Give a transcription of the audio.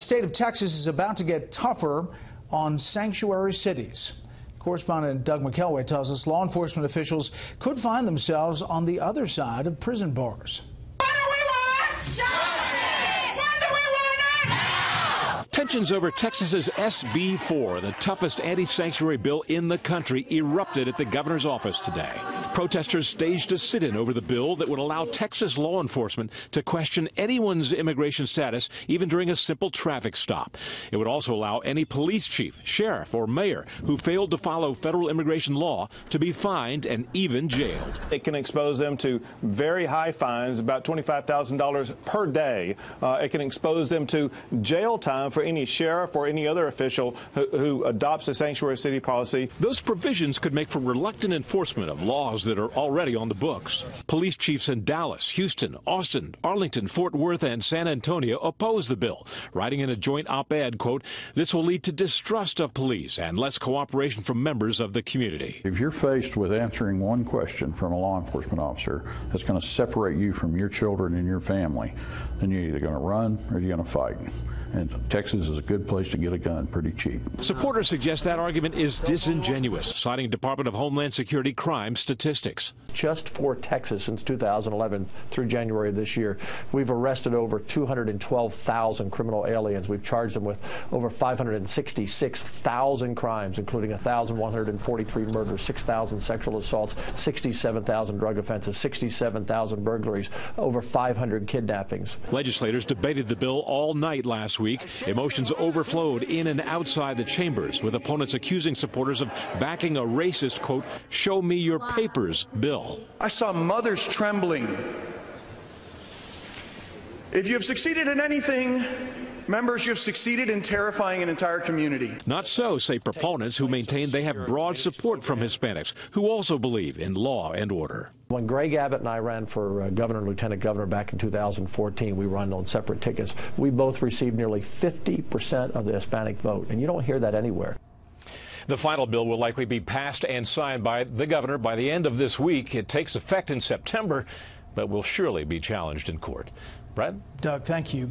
The state of Texas is about to get tougher on sanctuary cities. Correspondent Doug McKelway tells us law enforcement officials could find themselves on the other side of prison bars. Tensions over Texas's SB 4, the toughest anti-sanctuary bill in the country, erupted at the governor's office today. Protesters staged a sit-in over the bill that would allow Texas law enforcement to question anyone's immigration status, even during a simple traffic stop. It would also allow any police chief, sheriff, or mayor who failed to follow federal immigration law to be fined and even jailed. It can expose them to very high fines, about $25,000 per day. It can expose them to jail time for any sheriff or any other official who adopts a sanctuary city policy. Those provisions could make for reluctant enforcement of laws that are already on the books. Police chiefs in Dallas, Houston, Austin, Arlington, Fort Worth, and San Antonio oppose the bill, writing in a joint op-ed, quote, "This will lead to distrust of police and less cooperation from members of the community." If you're faced with answering one question from a law enforcement officer that's going to separate you from your children and your family, then you're either going to run or you're going to fight. And Texas is a good place to get a gun pretty cheap. Supporters suggest that argument is disingenuous, citing Department of Homeland Security crime statistics. Just for Texas since 2011 through January of this year, we've arrested over 212,000 criminal aliens. We've charged them with over 566,000 crimes, including 1,143 murders, 6,000 sexual assaults, 67,000 drug offenses, 67,000 burglaries, over 500 kidnappings. Legislators debated the bill all night last week. Emotions overflowed in and outside the chambers, with opponents accusing supporters of backing a racist, quote, "show me your papers" bill. I saw mothers trembling. If you have succeeded in anything, members, you have succeeded in terrifying an entire community. Not so, say proponents who maintain they have broad support from Hispanics who also believe in law and order. When Greg Abbott and I ran for governor and lieutenant governor back in 2014, we run on separate tickets. We both received nearly 50% of the Hispanic vote, and you don't hear that anywhere. The final bill will likely be passed and signed by the governor by the end of this week. It takes effect in September, but will surely be challenged in court. Brad? Doug, thank you.